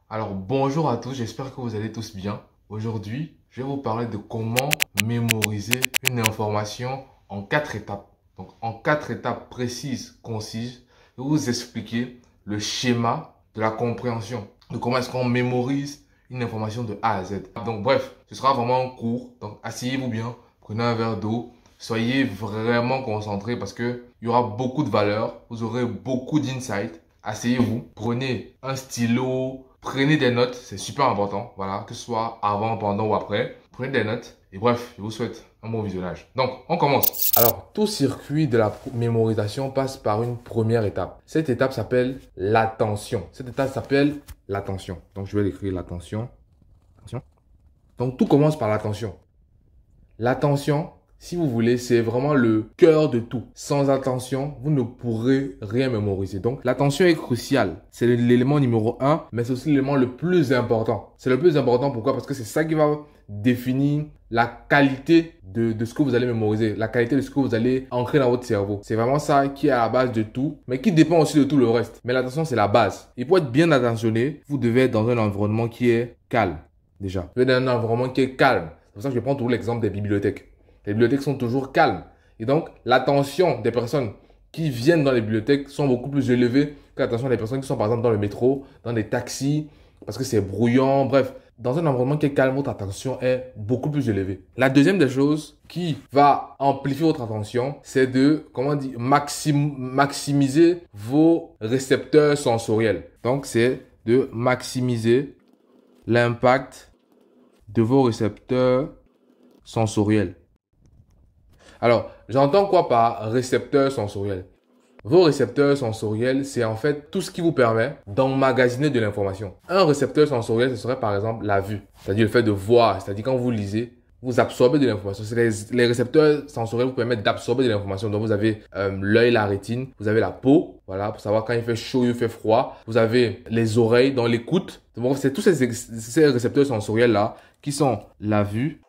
Alors bonjour à tous, j'espère que vous allez tous bien. Aujourd'hui, je vais vous parler de comment mémoriser une information en 4 étapes. Donc en 4 étapes précises, concises, je vais vous expliquer le schéma de la compréhension, de comment est-ce qu'on mémorise une information de A à Z. Donc bref, ce sera vraiment un cours, donc asseyez-vous bien, prenez un verre d'eau, soyez vraiment concentrés parce que il y aura beaucoup de valeur, vous aurez beaucoup d'insights. Asseyez-vous, prenez un stylo, prenez des notes, c'est super important, voilà, que ce soit avant, pendant ou après. Prenez des notes et bref, je vous souhaite un bon visionnage. Donc, on commence. Alors, tout circuit de la mémorisation passe par une première étape. Cette étape s'appelle l'attention. Cette étape s'appelle l'attention. Donc, je vais l'écrire l'attention. Attention. Donc, tout commence par l'attention. L'attention, si vous voulez, c'est vraiment le cœur de tout. Sans attention, vous ne pourrez rien mémoriser. Donc, l'attention est cruciale. C'est l'élément numéro 1, mais c'est aussi l'élément le plus important. C'est le plus important, pourquoi? Parce que c'est ça qui va définir la qualité de ce que vous allez mémoriser, la qualité de ce que vous allez ancrer dans votre cerveau. C'est vraiment ça qui est à la base de tout, mais qui dépend aussi de tout le reste. Mais l'attention, c'est la base. Et pour être bien attentionné, vous devez être dans un environnement qui est calme, déjà. Vous devez être dans un environnement qui est calme. C'est pour ça que je prends toujours l'exemple des bibliothèques. Les bibliothèques sont toujours calmes. Et donc, l'attention des personnes qui viennent dans les bibliothèques sont beaucoup plus élevées que l'attention des personnes qui sont par exemple dans le métro, dans des taxis, parce que c'est brouillant. Bref, dans un environnement qui est calme, votre attention est beaucoup plus élevée. La deuxième des choses qui va amplifier votre attention, c'est de, comment dire, maximiser vos récepteurs sensoriels. Donc, c'est de maximiser l'impact de vos récepteurs sensoriels. Alors, j'entends quoi par récepteur sensoriel? Vos récepteurs sensoriels, c'est en fait tout ce qui vous permet d'emmagasiner de l'information. Un récepteur sensoriel, ce serait par exemple la vue, c'est-à-dire le fait de voir, c'est-à-dire quand vous lisez, vous absorbez de l'information. Les récepteurs sensoriels vous permettent d'absorber de l'information. Donc, vous avez l'œil, la rétine, vous avez la peau, voilà, pour savoir quand il fait chaud, il fait froid. Vous avez les oreilles, dans l'écoute. Donc, c'est tous ces récepteurs sensoriels-là qui sont la vue.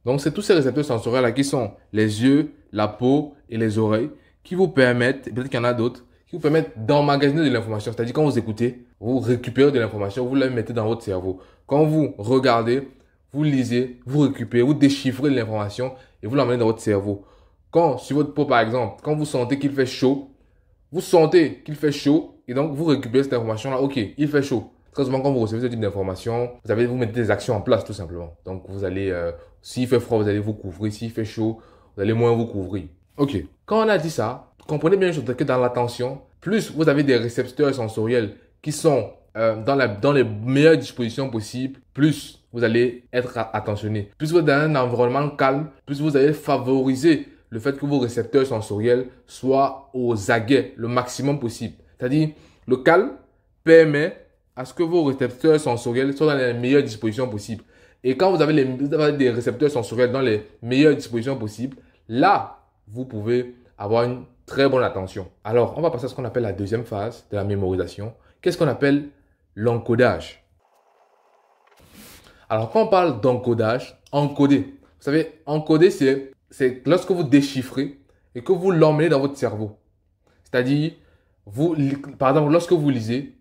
Donc, c'est tous ces récepteurs sensoriels-là qui sont les yeux, la peau et les oreilles qui vous permettent, peut-être qu'il y en a d'autres, qui vous permettent d'emmagasiner de l'information. C'est-à-dire, quand vous écoutez, vous récupérez de l'information, vous la mettez dans votre cerveau. Quand vous regardez, vous lisez, vous récupérez, vous déchiffrez de l'information et vous l'emmenez dans votre cerveau. Quand, sur votre peau, par exemple, quand vous sentez qu'il fait chaud, vous sentez qu'il fait chaud et donc vous récupérez cette information-là. Ok, il fait chaud. Très souvent, quand vous recevez ce type d'information, vous mettez des actions en place tout simplement. Donc, vous allez, s'il fait froid, vous allez vous couvrir. S'il fait chaud, vous allez moins vous couvrir. Ok. Quand on a dit ça, comprenez bien que dans l'attention, plus vous avez des récepteurs sensoriels qui sont dans les meilleures dispositions possibles, plus vous allez être attentionné. Plus vous êtes dans un environnement calme, plus vous allez favoriser le fait que vos récepteurs sensoriels soient aux aguets le maximum possible. C'est-à-dire, le calme permet à ce que vos récepteurs sensoriels soient dans les meilleures dispositions possibles. Et quand vous avez des récepteurs sensoriels dans les meilleures dispositions possibles, là, vous pouvez avoir une très bonne attention. Alors, on va passer à ce qu'on appelle la deuxième phase de la mémorisation. Qu'est-ce qu'on appelle l'encodage? Alors, quand on parle d'encodage, encoder. Vous savez, encoder, c'est lorsque vous déchiffrez et que vous l'emmenez dans votre cerveau. C'est-à-dire, par exemple, lorsque vous lisez,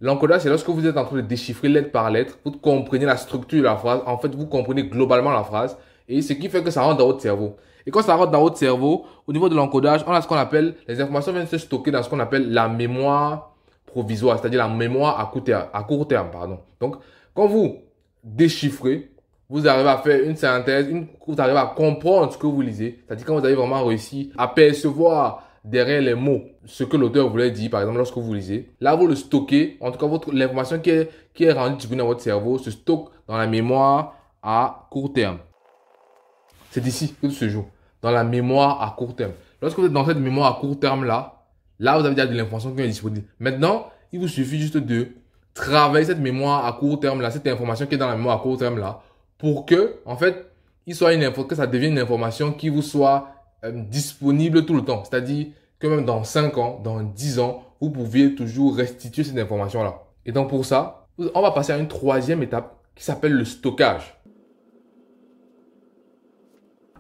l'encodage, c'est lorsque vous êtes en train de déchiffrer lettre par lettre, vous comprenez la structure de la phrase. En fait, vous comprenez globalement la phrase et ce qui fait que ça rentre dans votre cerveau. Et quand ça rentre dans votre cerveau, au niveau de l'encodage, on a ce qu'on appelle, les informations viennent se stocker dans ce qu'on appelle la mémoire provisoire, c'est-à-dire la mémoire à court terme, pardon. Donc, quand vous déchiffrez, vous arrivez à faire une synthèse, vous arrivez à comprendre ce que vous lisez. C'est-à-dire quand vous avez vraiment réussi à percevoir derrière les mots ce que l'auteur voulait dire, par exemple, lorsque vous lisez. Là, vous le stockez. En tout cas, l'information qui est rendue disponible dans votre cerveau se stocke dans la mémoire à court terme. C'est ici que tout se joue, dans la mémoire à court terme. Lorsque vous êtes dans cette mémoire à court terme-là, là, vous avez déjà de l'information qui est disponible. Maintenant, il vous suffit juste de travailler cette mémoire à court terme-là, cette information qui est dans la mémoire à court terme-là, pour que, en fait, que ça devienne une information qui vous soit disponible tout le temps. C'est-à-dire que même dans 5 ans, dans 10 ans, vous pouviez toujours restituer cette information-là. Et donc, pour ça, on va passer à une troisième étape qui s'appelle le stockage.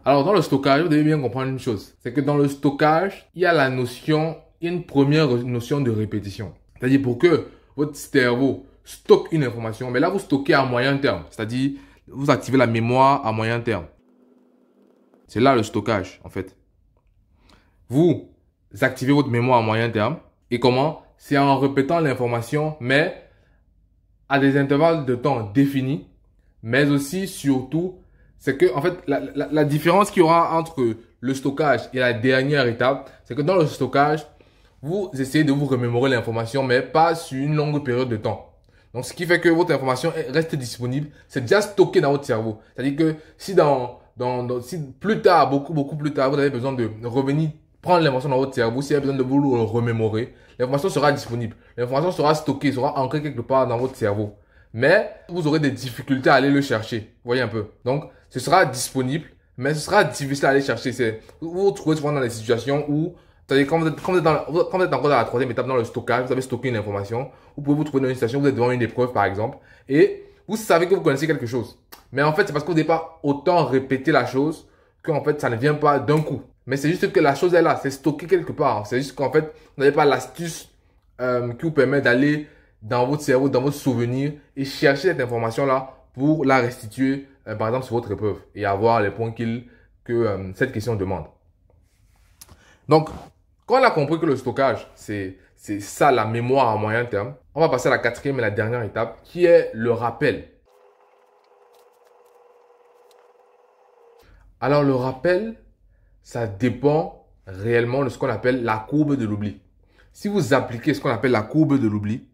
Alors, dans le stockage, vous devez bien comprendre une chose. C'est que dans le stockage, il y a une première notion de répétition. C'est-à-dire pour que votre cerveau stocke une information, mais là, vous stockez à moyen terme. C'est-à-dire, vous activez la mémoire à moyen terme. C'est là le stockage, en fait. Vous activez votre mémoire à moyen terme. Et comment? C'est en répétant l'information, mais à des intervalles de temps définis. Mais aussi, surtout, c'est que, en fait, la différence qu'il y aura entre le stockage et la dernière étape, c'est que dans le stockage, vous essayez de vous remémorer l'information, mais pas sur une longue période de temps. Donc, ce qui fait que votre information reste disponible, c'est déjà stocké dans votre cerveau. C'est-à-dire que si si plus tard, beaucoup plus tard, vous avez besoin de revenir prendre l'information dans votre cerveau, si vous avez besoin de vous le remémorer, l'information sera disponible. L'information sera stockée, sera ancrée quelque part dans votre cerveau. Mais vous aurez des difficultés à aller le chercher. Vous voyez un peu. Donc, ce sera disponible, mais ce sera difficile à aller chercher. Vous vous trouvez souvent dans des situations où, c'est-à-dire quand vous êtes encore dans la troisième étape dans le stockage, vous avez stocké une information, vous pouvez vous trouver dans une situation, vous êtes devant une épreuve par exemple, et vous savez que vous connaissez quelque chose. Mais en fait, c'est parce que vous n'avez pas autant répété la chose qu'en fait, ça ne vient pas d'un coup. Mais c'est juste que la chose est là, c'est stocké quelque part. C'est juste qu'en fait, vous n'avez pas l'astuce qui vous permet d'aller dans votre cerveau, dans votre souvenir et chercher cette information-là pour la restituer, par exemple, sur votre épreuve et avoir les points que cette question demande. Donc, quand on a compris que le stockage, c'est ça la mémoire à moyen terme, on va passer à la quatrième et la dernière étape qui est le rappel. Alors, le rappel, ça dépend réellement de ce qu'on appelle la courbe de l'oubli. Si vous appliquez ce qu'on appelle la courbe de l'oubli,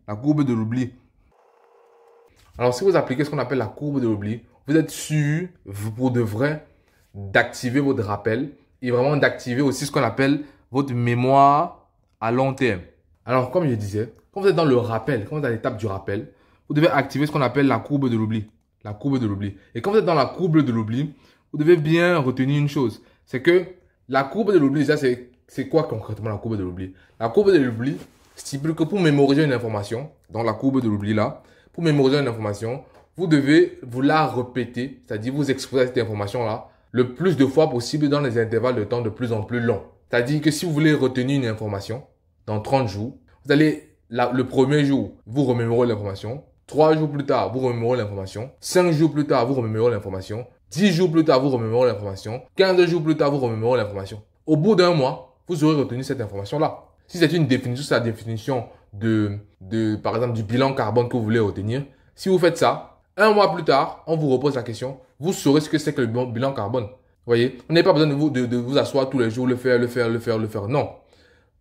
alors si vous appliquez ce qu'on appelle la courbe de l'oubli, vous êtes sûr, pour de vrai, d'activer votre rappel et vraiment d'activer aussi ce qu'on appelle votre mémoire à long terme. Alors, comme je disais, quand vous êtes dans le rappel, quand vous êtes à l'étape du rappel, vous devez activer ce qu'on appelle la courbe de l'oubli. La courbe de l'oubli. Et quand vous êtes dans la courbe de l'oubli, vous devez bien retenir une chose. C'est que la courbe de l'oubli, ça c'est quoi concrètement la courbe de l'oubli? La courbe de l'oubli stipule que pour mémoriser une information, dans la courbe de l'oubli là, pour mémoriser une information, vous devez vous la répéter, c'est-à-dire vous exposer à cette information-là le plus de fois possible dans des intervalles de temps de plus en plus longs. C'est-à-dire que si vous voulez retenir une information dans 30 jours, vous allez, le premier jour, vous remémorez l'information. 3 jours plus tard, vous remémorez l'information. 5 jours plus tard, vous remémorez l'information. 10 jours plus tard, vous remémorez l'information. 15 jours plus tard, vous remémorez l'information. Au bout d'un mois, vous aurez retenu cette information-là. Si c'est une définition, c'est la définition par exemple, du bilan carbone que vous voulez retenir. Si vous faites ça, un mois plus tard, on vous repose la question, vous saurez ce que c'est que le bilan carbone. Vous voyez, vous n'avez pas besoin de vous asseoir tous les jours, le faire. Non.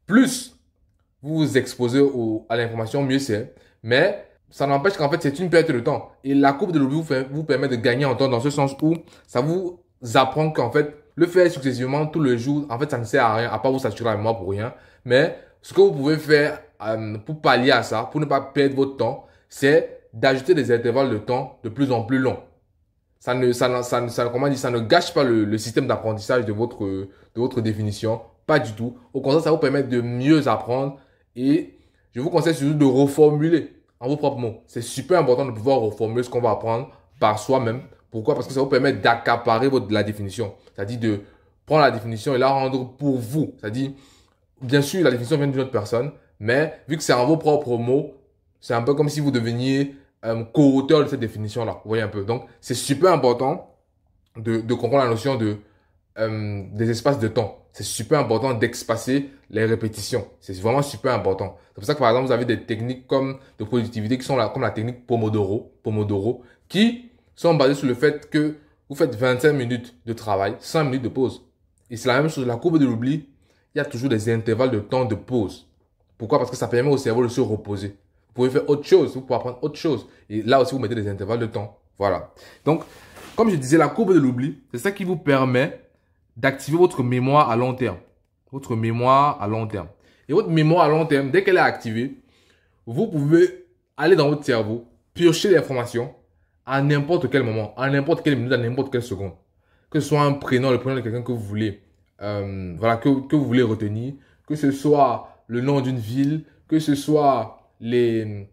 Plus vous vous exposez à l'information, mieux c'est. Mais ça n'empêche qu'en fait, c'est une perte de temps. Et la courbe de l'oubli vous permet de gagner en temps dans ce sens où ça vous apprend qu'en fait, le faire successivement tous les jours, en fait, ça ne sert à rien, à part vous saturer la mémoire pour rien. Mais ce que vous pouvez faire pour pallier à ça, pour ne pas perdre votre temps, c'est d'ajouter des intervalles de temps de plus en plus longs. Ça ne gâche pas le système d'apprentissage de votre définition. Pas du tout. Au contraire, ça vous permet de mieux apprendre et je vous conseille surtout de reformuler en vos propres mots. C'est super important de pouvoir reformuler ce qu'on va apprendre par soi-même. Pourquoi? Parce que ça vous permet d'accaparer la définition. C'est-à-dire de prendre la définition et la rendre pour vous. C'est-à-dire, bien sûr, la définition vient d'une autre personne, mais vu que c'est en vos propres mots, c'est un peu comme si vous deveniez co-auteur de cette définition-là. Vous voyez un peu. Donc, c'est super important de comprendre la notion des espaces de temps. C'est super important d'espacer les répétitions. C'est vraiment super important. C'est pour ça que par exemple, vous avez des techniques de productivité qui sont là, comme la technique Pomodoro, qui sont basées sur le fait que vous faites 25 minutes de travail, 5 minutes de pause. Et c'est la même chose. La courbe de l'oubli, il y a toujours des intervalles de temps de pause. Pourquoi? Parce que ça permet au cerveau de se reposer. Vous pouvez faire autre chose, vous pouvez apprendre autre chose. Et là aussi, vous mettez des intervalles de temps. Voilà. Donc, comme je disais, la courbe de l'oubli, c'est ça qui vous permet d'activer votre mémoire à long terme. Votre mémoire à long terme. Et votre mémoire à long terme, dès qu'elle est activée, vous pouvez aller dans votre cerveau, piocher l'information à n'importe quel moment, à n'importe quelle minute, à n'importe quelle seconde. Que ce soit un prénom, le prénom de quelqu'un que vous voulez, que vous voulez retenir, que ce soit le nom d'une ville, que ce soit les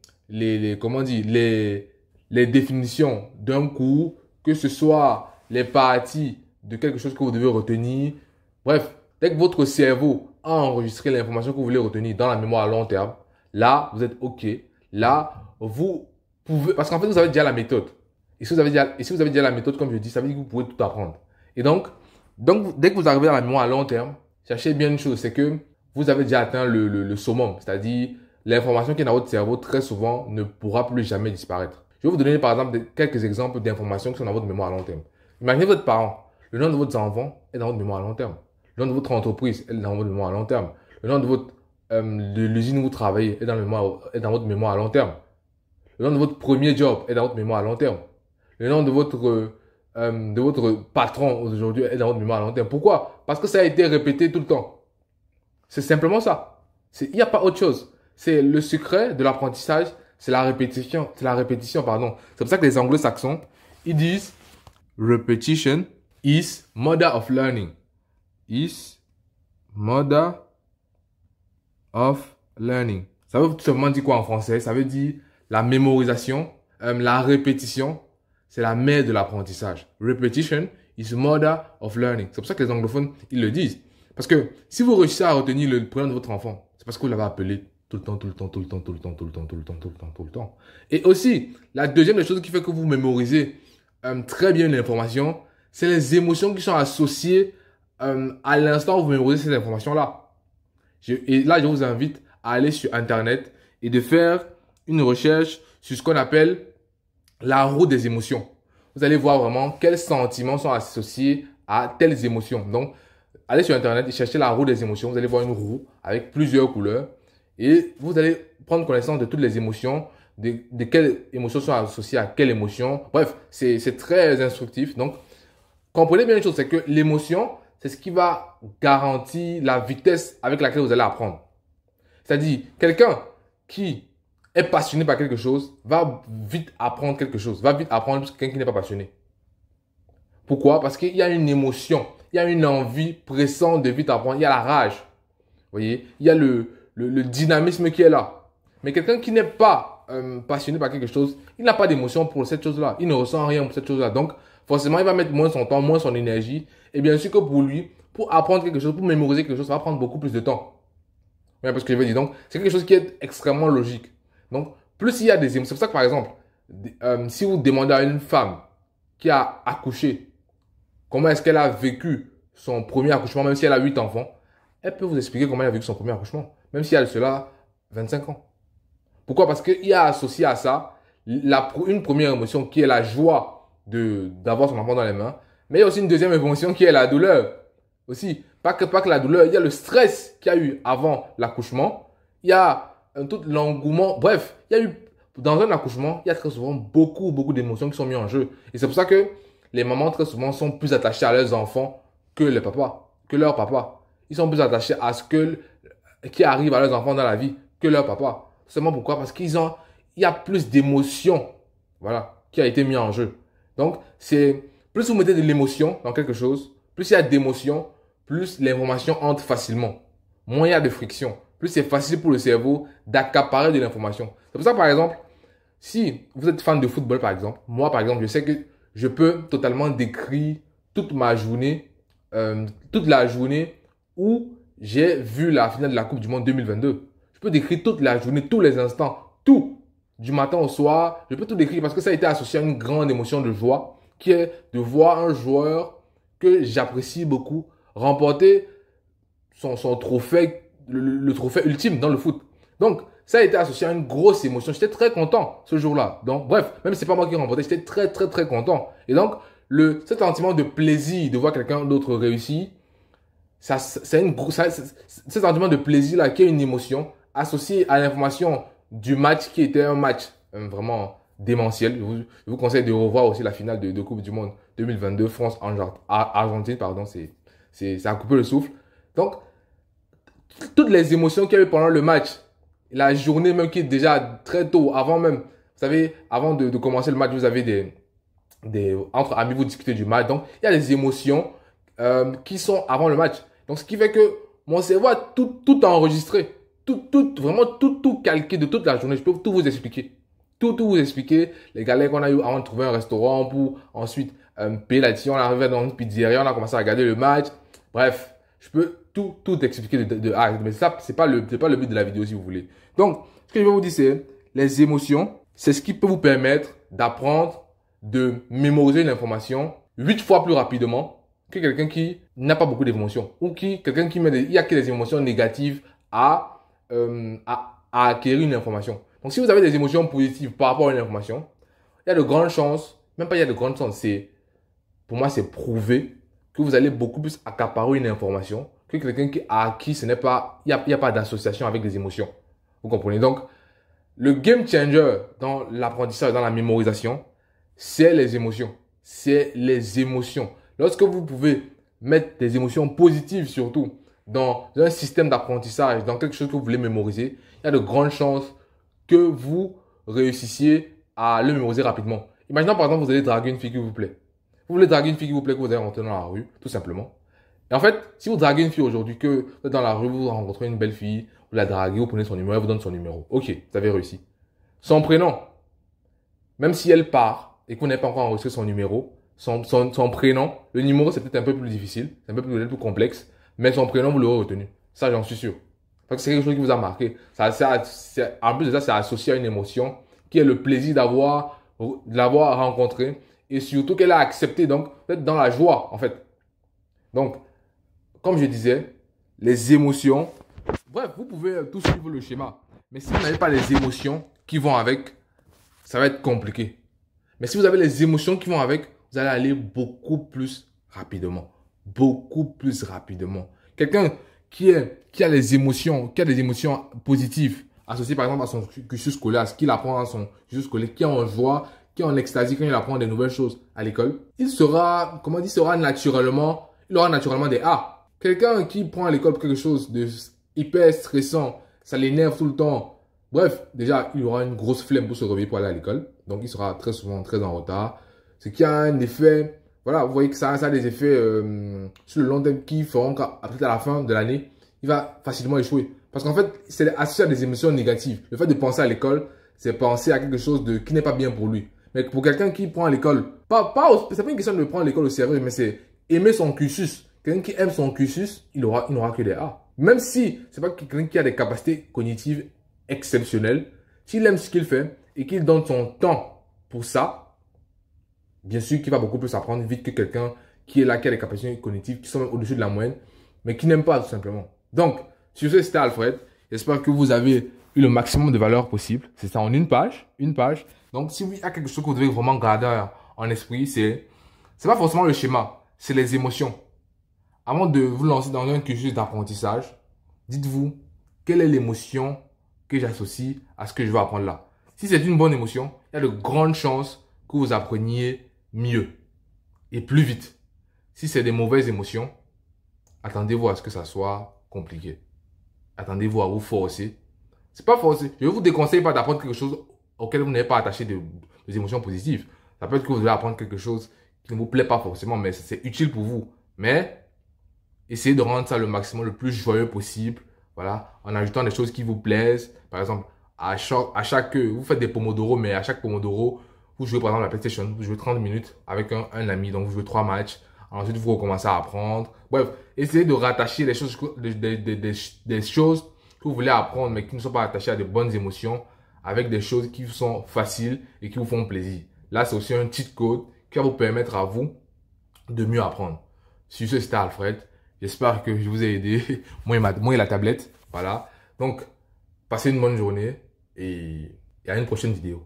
définitions d'un cours, que ce soit les parties de quelque chose que vous devez retenir. Bref, dès que votre cerveau a enregistré l'information que vous voulez retenir dans la mémoire à long terme, là, vous êtes OK. Là, vous Parce qu'en fait, vous avez déjà la méthode. Et si vous avez déjà la méthode, comme je dis, ça veut dire que vous pouvez tout apprendre. Et donc, dès que vous arrivez à la mémoire à long terme, sachez bien une chose, c'est que vous avez déjà atteint le summum. C'est-à-dire, l'information qui est dans votre cerveau, très souvent, ne pourra plus jamais disparaître. Je vais vous donner, par exemple, quelques exemples d'informations qui sont dans votre mémoire à long terme. Imaginez votre parent. Le nom de votre enfant est dans votre mémoire à long terme. Le nom de votre entreprise est dans votre mémoire à long terme. Le nom de l'usine où vous travaillez est dans votre mémoire à long terme. Le nom de votre premier job est dans votre mémoire à long terme. Le nom de votre patron aujourd'hui est dans votre mémoire à long terme. Pourquoi? Parce que ça a été répété tout le temps. C'est simplement ça. Il n'y a pas autre chose. C'est le secret de l'apprentissage, c'est la répétition. C'est la répétition, pardon. C'est pour ça que les anglo-saxons, ils disent repetition is mother of learning. Is mother of learning. Ça veut tout simplement dire quoi en français? Ça veut dire la mémorisation, la répétition, c'est la mère de l'apprentissage. Repetition is mother of learning. C'est pour ça que les anglophones, ils le disent. Parce que si vous réussissez à retenir le prénom de votre enfant, c'est parce que vous l'avez appelé tout le temps, tout le temps, tout le temps, tout le temps, tout le temps, tout le temps, tout le temps, tout le temps. Et aussi, la deuxième des choses qui fait que vous mémorisez très bien l'information, c'est les émotions qui sont associées à l'instant où vous mémorisez ces informations-là. Et là, je vous invite à aller sur Internet et de faire une recherche sur ce qu'on appelle la roue des émotions. Vous allez voir vraiment quels sentiments sont associés à telles émotions. Donc, allez sur Internet et cherchez la roue des émotions. Vous allez voir une roue avec plusieurs couleurs et vous allez prendre connaissance de toutes les émotions, de quelles émotions sont associées à quelle émotion. Bref, c'est très instructif. Donc, comprenez bien une chose, c'est que l'émotion, c'est ce qui va garantir la vitesse avec laquelle vous allez apprendre. C'est-à-dire, quelqu'un qui est passionné par quelque chose va vite apprendre quelque chose, va vite apprendre plus que quelqu'un qui n'est pas passionné. Pourquoi? Parce qu'il y a une émotion, il y a une envie pressante de vite apprendre, il y a la rage. Vous voyez? Il y a le dynamisme qui est là. Mais quelqu'un qui n'est pas passionné par quelque chose, il n'a pas d'émotion pour cette chose-là. Il ne ressent rien pour cette chose-là. Donc, forcément, il va mettre moins son temps, moins son énergie. Et bien sûr que pour lui, pour apprendre quelque chose, pour mémoriser quelque chose, ça va prendre beaucoup plus de temps. Vous voyez parce que je veux dire. Donc, c'est quelque chose qui est extrêmement logique. Donc, plus il y a des émotions. C'est pour ça que, par exemple, si vous demandez à une femme qui a accouché, comment est-ce qu'elle a vécu son premier accouchement, même si elle a 8 enfants, elle peut vous expliquer comment elle a vécu son premier accouchement, même si elle a cela 25 ans. Pourquoi? Parce qu'il y a associé à ça une première émotion qui est la joie d'avoir son enfant dans les mains, mais il y a aussi une deuxième émotion qui est la douleur. Aussi, pas que la douleur, il y a le stress qu'il y a eu avant l'accouchement, il y a tout l'engouement. Bref, il y a eu, dans un accouchement, il y a très souvent beaucoup d'émotions qui sont mises en jeu. Et c'est pour ça que les mamans, très souvent, sont plus attachées à leurs enfants que les papas, que leurs papas. Ils sont plus attachés à ce qui arrive à leurs enfants dans la vie que leurs papas. Seulement pourquoi? Parce il y a plus d'émotions, voilà, qui a été mis en jeu. Donc, plus vous mettez de l'émotion dans quelque chose, plus il y a d'émotions, plus l'information entre facilement. Moins il y a de friction. Plus c'est facile pour le cerveau d'accaparer de l'information. C'est pour ça, par exemple, si vous êtes fan de football, par exemple, moi, par exemple, je sais que je peux totalement décrire toute ma journée, toute la journée où j'ai vu la finale de la Coupe du Monde 2022. Je peux décrire toute la journée, tous les instants, tout, du matin au soir. Je peux tout décrire parce que ça a été associé à une grande émotion de joie qui est de voir un joueur que j'apprécie beaucoup remporter son trophée, le trophée ultime dans le foot. Donc, ça a été associé à une grosse émotion. J'étais très content ce jour-là. Donc, bref, même si c'est pas moi qui ai remporté, j'étais très, très, très content. Et donc, ce sentiment de plaisir de voir quelqu'un d'autre réussir, ce sentiment de plaisir-là qui est une émotion associée à l'information du match qui était un match vraiment démentiel. Je vous conseille de revoir aussi la finale de Coupe du Monde 2022, France-Argentine, pardon, ça a coupé le souffle. Donc, toutes les émotions qu'il y a eu pendant le match, la journée même qui est déjà très tôt, avant même, vous savez, avant de commencer le match, vous avez entre amis, vous discutez du match. Donc, il y a des émotions qui sont avant le match. Donc, ce qui fait que mon cerveau a tout enregistré. Vraiment tout calqué de toute la journée. Je peux tout vous expliquer. Tout vous expliquer. Les galères qu'on a eu avant de trouver un restaurant pour ensuite payer l'addition. On est arrivé dans une pizzeria, on a commencé à regarder le match. Bref, je peux tout expliquer de A. Mais ça, c'est pas le but de la vidéo si vous voulez. Donc, ce que je vais vous dire, c'est les émotions C'est ce qui peut vous permettre d'apprendre, de mémoriser l'information 8 fois plus rapidement que quelqu'un qui n'a pas beaucoup d'émotions ou quelqu'un qui il y a que des émotions négatives à acquérir une information. Donc, si vous avez des émotions positives par rapport à une information, il y a de grandes chances, même pas il y a de grandes chances, pour moi, c'est prouvé que vous allez beaucoup plus accaparer une information que quelqu'un à qui il n'y a pas d'association avec des émotions. Vous comprenez? Donc, le game changer dans l'apprentissage, dans la mémorisation, c'est les émotions. C'est les émotions. Lorsque vous pouvez mettre des émotions positives surtout dans un système d'apprentissage, dans quelque chose que vous voulez mémoriser, il y a de grandes chances que vous réussissiez à le mémoriser rapidement. Imaginons par exemple, vous allez draguer une fille qui vous plaît. Vous voulez draguer une fille qui vous plaît, que vous allez rentrer dans la rue, tout simplement. Et en fait, si vous draguez une fille aujourd'hui, que vous êtes dans la rue, vous rencontrez une belle fille, vous la draguez, vous prenez son numéro, elle vous donne son numéro. Ok, vous avez réussi. Son prénom, même si elle part et que vous n'avez pas encore enregistré son numéro, son prénom, le numéro c'est peut-être un peu plus difficile, c'est un peu plus complexe, mais son prénom vous l'aurez retenu. Ça, j'en suis sûr. Parce que c'est quelque chose qui vous a marqué. En plus de ça, c'est associé à une émotion qui est le plaisir de l'avoir rencontré et surtout qu'elle a accepté. Donc, vous êtes dans la joie, en fait. Donc, comme je disais, les émotions. Bref, vous pouvez tout suivre le schéma. Mais si vous n'avez pas les émotions qui vont avec, ça va être compliqué. Mais si vous avez les émotions qui vont avec, vous allez aller beaucoup plus rapidement. Beaucoup plus rapidement. Quelqu'un qui a des émotions positives associées par exemple à son cursus scolaire, à ce qu'il apprend dans son cursus scolaire, qui est en joie, qui est en extasie quand il apprend des nouvelles choses à l'école, il aura naturellement des A. Quelqu'un qui prend à l'école quelque chose de hyper stressant, ça l'énerve tout le temps. Bref, déjà, il aura une grosse flemme pour se réveiller pour aller à l'école. Donc, il sera très souvent très en retard. Ce qui a un effet, voilà, vous voyez que ça a des effets sur le long terme qui feront qu'après à la fin de l'année, il va facilement échouer. Parce qu'en fait, c'est associé à des émotions négatives. Le fait de penser à l'école, c'est penser à quelque chose qui n'est pas bien pour lui. Mais pour quelqu'un qui prend à l'école, c'est pas une question de prendre l'école au sérieux, mais c'est aimer son cursus. Quelqu'un qui aime son cursus, il n'aura que des A. Même si c'est pas quelqu'un qui a des capacités cognitives exceptionnelles, s'il aime ce qu'il fait et qu'il donne son temps pour ça, bien sûr qu'il va beaucoup plus apprendre vite que quelqu'un qui est là, qui a des capacités cognitives qui sont même au-dessus de la moyenne, mais qui n'aime pas tout simplement. Donc, sur ce, c'était Alfred. J'espère que vous avez eu le maximum de valeur possible. C'est ça en une page. Donc, si il y a quelque chose que vous devez vraiment garder en esprit, c'est pas forcément le schéma, c'est les émotions. Avant de vous lancer dans un cursus d'apprentissage, dites-vous, quelle est l'émotion que j'associe à ce que je vais apprendre là? Si c'est une bonne émotion, il y a de grandes chances que vous appreniez mieux et plus vite. Si c'est des mauvaises émotions, attendez-vous à ce que ça soit compliqué. Attendez-vous à vous forcer. C'est pas forcé. Je ne vous déconseille pas d'apprendre quelque chose auquel vous n'avez pas attaché des émotions positives. Ça peut être que vous devez apprendre quelque chose qui ne vous plaît pas forcément, mais c'est utile pour vous. Mais essayez de rendre ça le maximum, le plus joyeux possible. Voilà, en ajoutant des choses qui vous plaisent. Par exemple, vous faites des pomodoro, mais à chaque pomodoro, vous jouez par exemple à la PlayStation, vous jouez 30 minutes avec un ami, donc vous jouez 3 matchs. Ensuite, vous recommencez à apprendre. Bref, essayez de rattacher des choses que vous voulez apprendre, mais qui ne sont pas attachées à de bonnes émotions, avec des choses qui sont faciles et qui vous font plaisir. Là, c'est aussi un cheat code qui va vous permettre à vous de mieux apprendre. Sur ce, c'était Alfred. J'espère que je vous ai aidé. Moi et la tablette. Voilà. Donc, passez une bonne journée et à une prochaine vidéo.